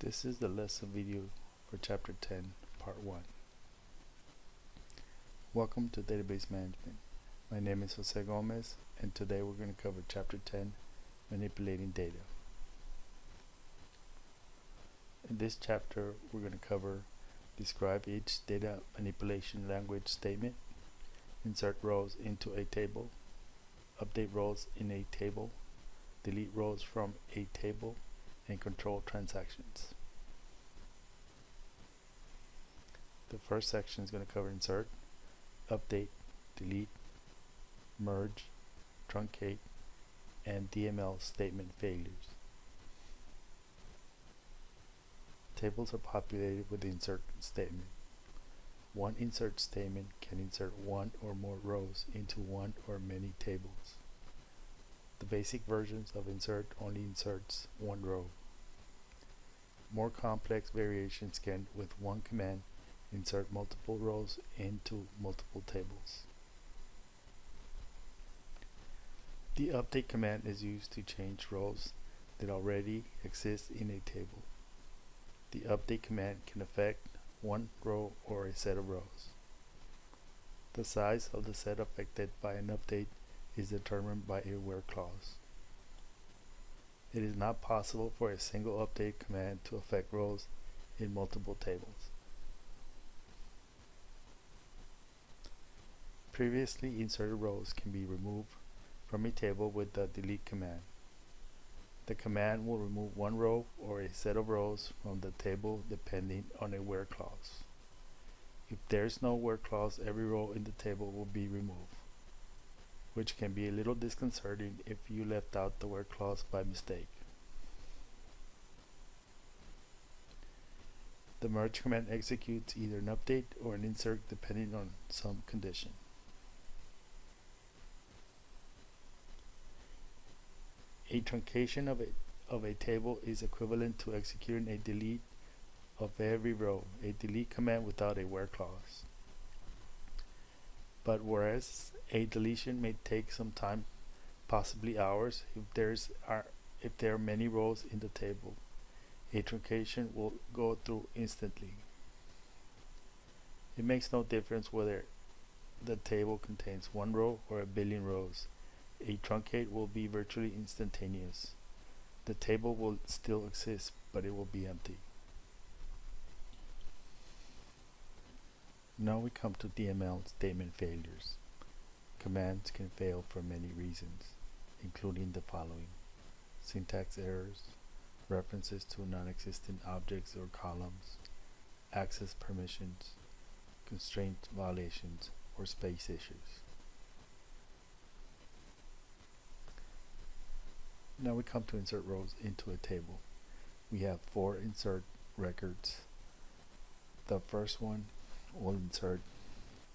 This is the lesson video for Chapter 10, Part 1. Welcome to Database Management. My name is Jose Gomez, and today we're going to cover Chapter 10, Manipulating Data. In this chapter, we're going to cover describe each data manipulation language statement, insert rows into a table, update rows in a table, delete rows from a table, and control transactions. The first section is going to cover insert, update, delete, merge, truncate, and DML statement failures. Tables are populated with the insert statement. One insert statement can insert one or more rows into one or many tables. The basic versions of insert only inserts one row. More complex variations can, with one command, insert multiple rows into multiple tables. The update command is used to change rows that already exist in a table. The update command can affect one row or a set of rows. The size of the set affected by an update is determined by a where clause. It is not possible for a single update command to affect rows in multiple tables. Previously inserted rows can be removed from a table with the delete command. The command will remove one row or a set of rows from the table depending on a where clause. If there is no where clause, every row in the table will be removed, which can be a little disconcerting if you left out the where clause by mistake. The merge command executes either an update or an insert depending on some condition. A truncation of a table is equivalent to executing a delete of every row, a delete command without a where clause. But whereas a deletion may take some time, possibly hours, if there are many rows in the table, a truncation will go through instantly. It makes no difference whether the table contains one row or a billion rows. A truncate will be virtually instantaneous. The table will still exist, but it will be empty. Now we come to DML statement failures. Commands can fail for many reasons, including the following: syntax errors, references to non-existent objects or columns, access permissions, constraint violations, or space issues. Now we come to insert rows into a table. We have 4 insert records. The first one will insert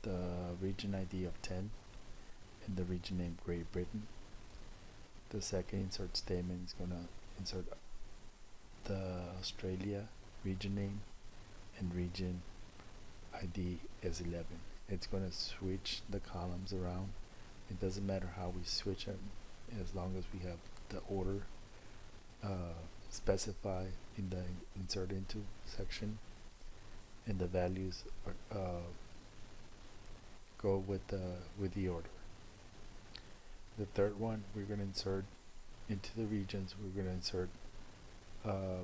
the region ID of 10 and the region name Great Britain. The second insert statement is going to insert the Australia region name and region ID as 11. It's going to switch the columns around. It doesn't matter how we switch them as long as we have the order specified in the insert into section, and the values go with the order. The third one, we're going to insert into the regions. We're going to insert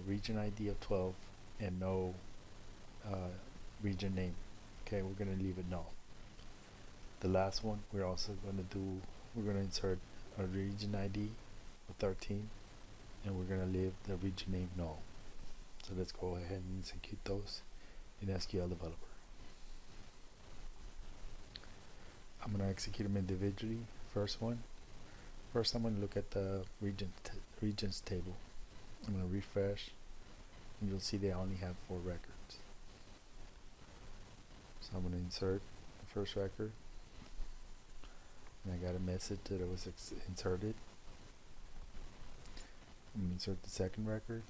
region ID of 12 and no region name. Okay, we're going to leave it null. The last one, we're going to insert a region ID of 13, and we're going to leave the region name null. So let's go ahead and execute those in SQL Developer. I'm going to execute them individually. First, I'm going to look at the regions table. I'm going to refresh, and you'll see they only have 4 records. So I'm going to insert the first record, and I got a message that it was inserted. I'm going to insert the second record,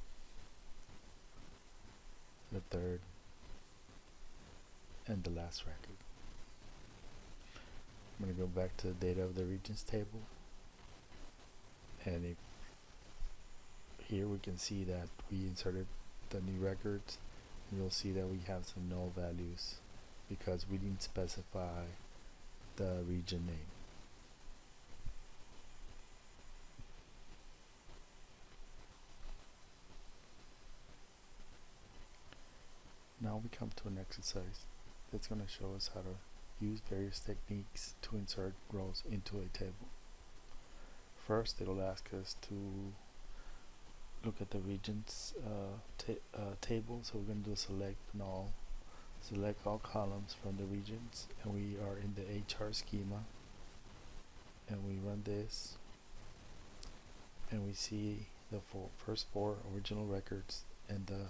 the third, and the last record. I'm going to go back to the data of the regions table, and here we can see that we inserted the new records, and you'll see that we have some null values because we didn't specify the region name. Now we come to an exercise that's going to show us how to use various techniques to insert rows into a table. First, it'll ask us to look at the regions table, so we're going to do select all columns from the regions, and we are in the HR schema, and we run this, and we see the first four original records and the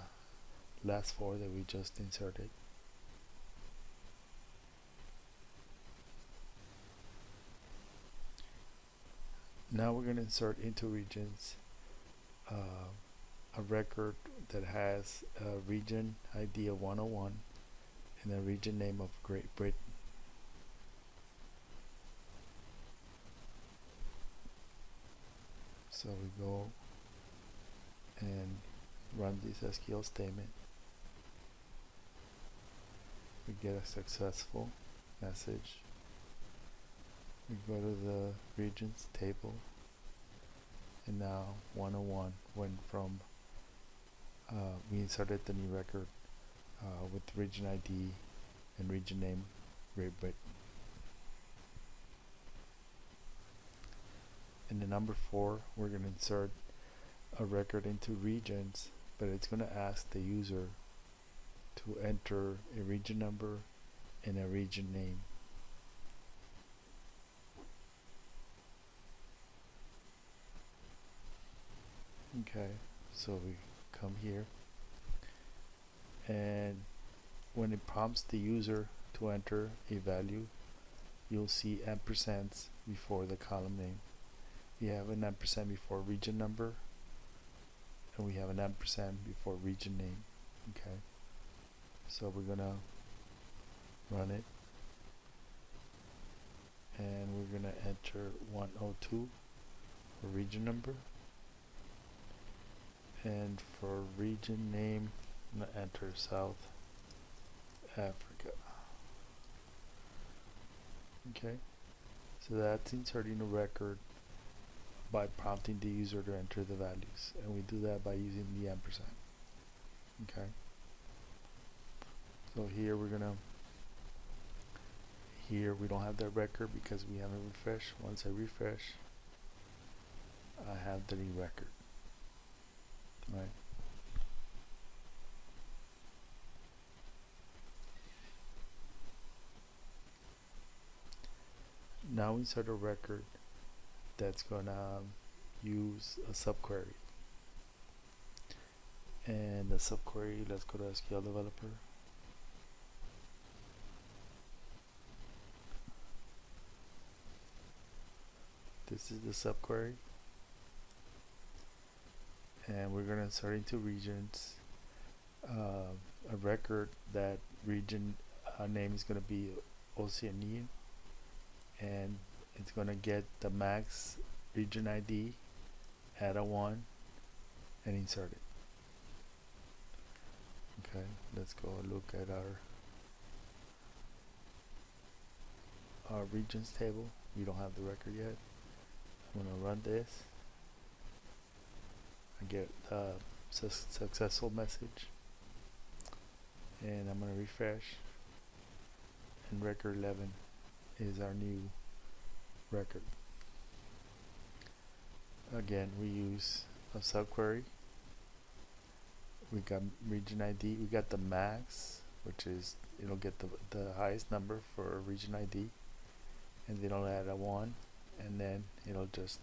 last four that we just inserted. Now we're going to insert into regions a record that has a region ID of 101 and a region name of Great Britain. So we go and run this SQL statement. We get a successful message. We go to the regions table, and now 101 went from we inserted the new record with region ID and region name Great Britain. In the number 4, we're going to insert a record into regions, but it's going to ask the user to enter a region number and a region name. Okay, so we come here, and when it prompts the user to enter a value, you'll see ampersands before the column name. We have an ampersand before region number, and we have an ampersand before region name. Okay, so we're gonna run it, and we're gonna enter 102 for region number, and for region name I'm gonna enter South Africa. Okay, so that's inserting a record by prompting the user to enter the values, and we do that by using the ampersand. Okay, so here we don't have that record because we haven't refreshed. Once I refresh, I have the new record. Right. Now insert a record that's gonna use a subquery, and the subquery, let's go to SQL Developer. This is the subquery, and we're gonna insert into regions a record that region name is gonna be Oceania, and it's gonna get the max region ID, add a 1, and insert it. Okay, let's go look at our regions table. We don't have the record yet. I'm gonna run this. I get a successful message, and I'm gonna refresh, and record 11 is our new record. Again, we use a subquery. We got region ID. We got the max, which is it'll get the highest number for region ID, and then it'll add a 1, and then it'll just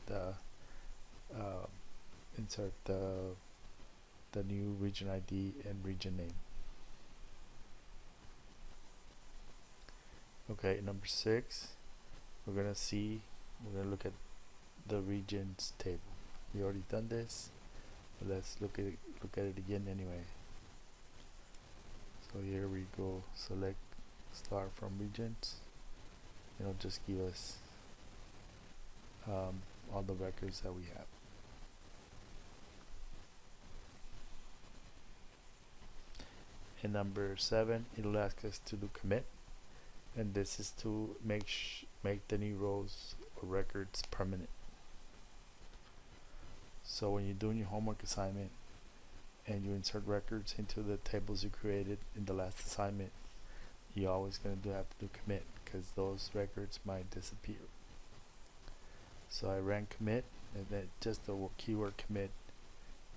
insert the new region ID and region name. Okay, number 6, we're gonna look at the regions table. We already done this, but let's look at it again anyway. So here we go, select star from regions. It'll just give us all the records that we have. in number 7, it'll ask us to do commit, and this is to make the new rows or records permanent. So when you're doing your homework assignment and you insert records into the tables you created in the last assignment, you're always going to have to do commit because those records might disappear. So I ran commit, and then just the keyword commit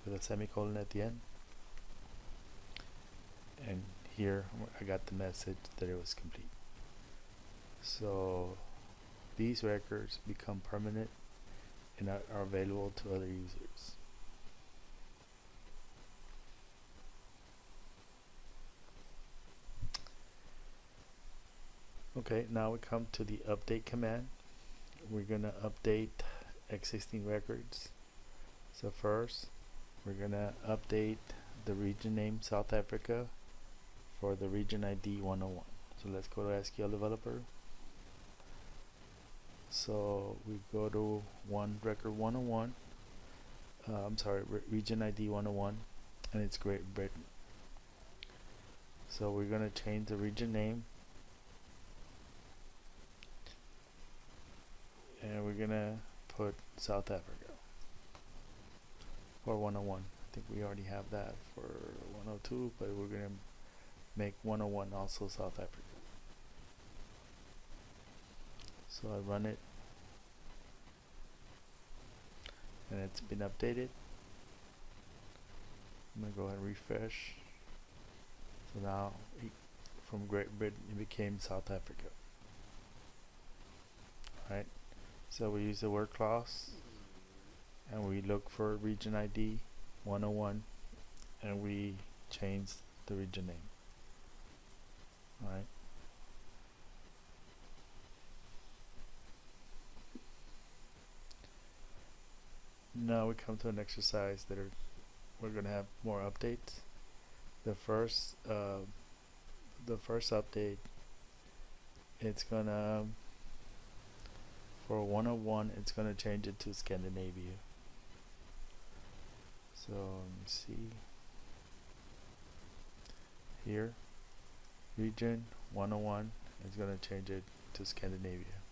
with a semicolon at the end, and here I got the message that it was complete. So these records become permanent and are available to other users. Okay, now we come to the update command. We're gonna update existing records. So first, we're gonna update the region name South Africa for the region ID 101. So let's go to SQL Developer. So we go to record 101. Region ID 101, and it's Great Britain. So we're gonna change the region name, and we're gonna put South Africa for 101. I think we already have that for 102, but we're gonna make 101 also South Africa. So I run it, and it's been updated. I'm gonna go ahead and refresh. So now from Great Britain it became South Africa. Alright, so we use the word clause and we look for region ID 101 and we change the region name. Alright. Now we come to an exercise that we're gonna have more updates. The first update, it's gonna, for 101, it's gonna change it to Scandinavia. So let me see here, region 101 is gonna change it to Scandinavia.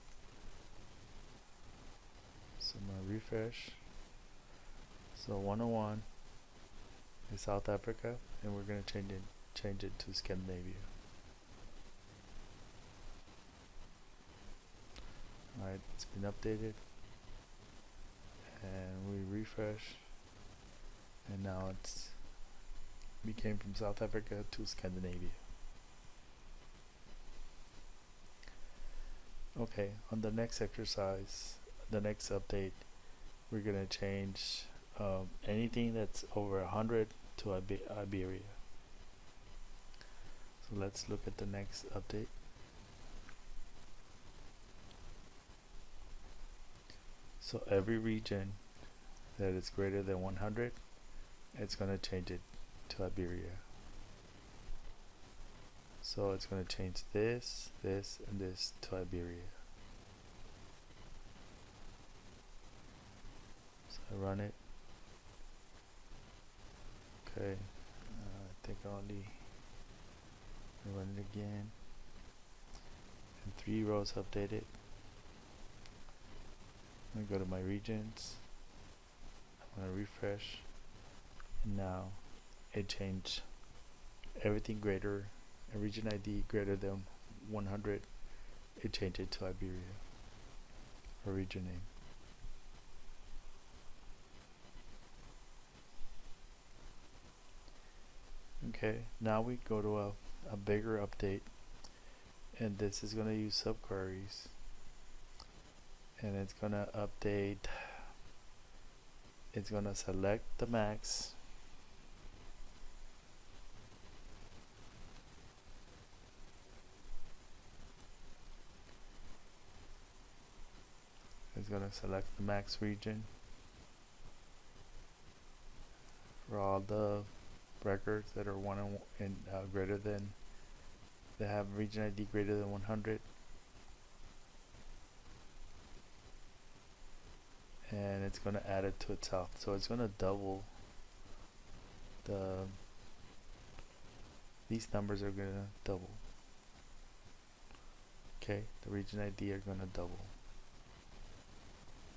So I'm gonna refresh. So 101 is South Africa, and we're going to change it to Scandinavia. Alright, it's been updated, and we refresh, and now it's became from South Africa to Scandinavia. Okay, on the next exercise, the next update, we're going to change anything that's over 100 to Iberia. So let's look at the next update. So every region that is greater than 100, it's going to change it to Iberia. So it's going to change this, this, and this to Iberia. So I run it. Okay, I think I'll only run it again, and 3 rows updated. I'm gonna go to my regions, I'm gonna refresh, and now it changed everything greater, a region ID greater than 100, it changed it to Iberia, or region name. Okay, now we go to a bigger update, and this is going to use subqueries, and it's going to update, it's going to select the max, it's going to select the max region for all the records that are greater than, that have region ID greater than 100, and it's going to add it to itself. So it's going to double the these numbers are gonna double. Okay, the region ID are gonna double.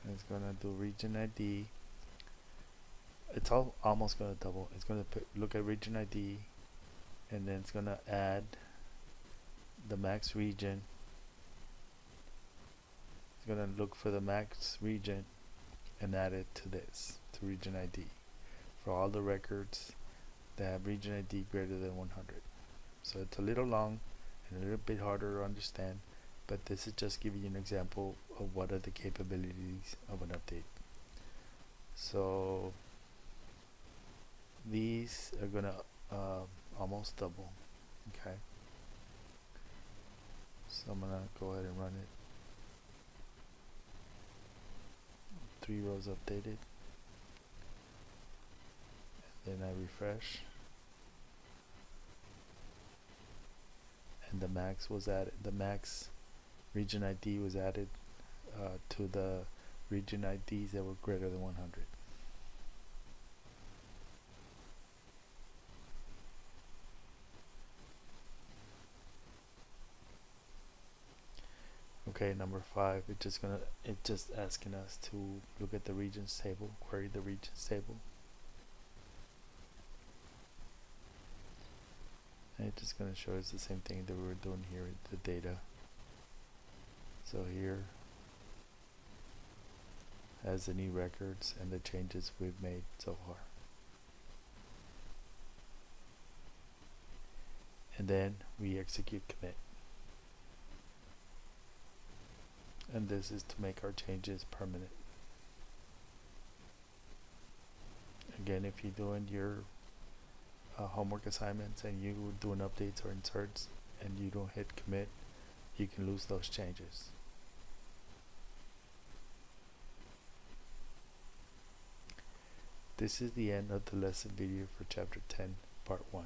And it's gonna do region ID. It's almost gonna double. It's gonna look at region ID, and then it's gonna add the max region. It's gonna look for the max region and add it to this, to region ID, for all the records that have region ID greater than 100. So it's a little long and a little bit harder to understand, but this is just giving you an example of what are the capabilities of an update. So these are gonna almost double. Okay, so I'm gonna go ahead and run it. 3 rows updated, and then I refresh, and the max was added. The max region ID was added to the region IDs that were greater than 100. Okay, number 5, it's just asking us to look at the regions table, query the regions table. And it's just going to show us the same thing that we were doing here with the data. So here has the new records and the changes we've made so far. And then we execute commit. And this is to make our changes permanent. Again, if you're doing your homework assignments and you're doing updates or inserts and you don't hit commit, you can lose those changes. This is the end of the lesson video for chapter 10, part 1.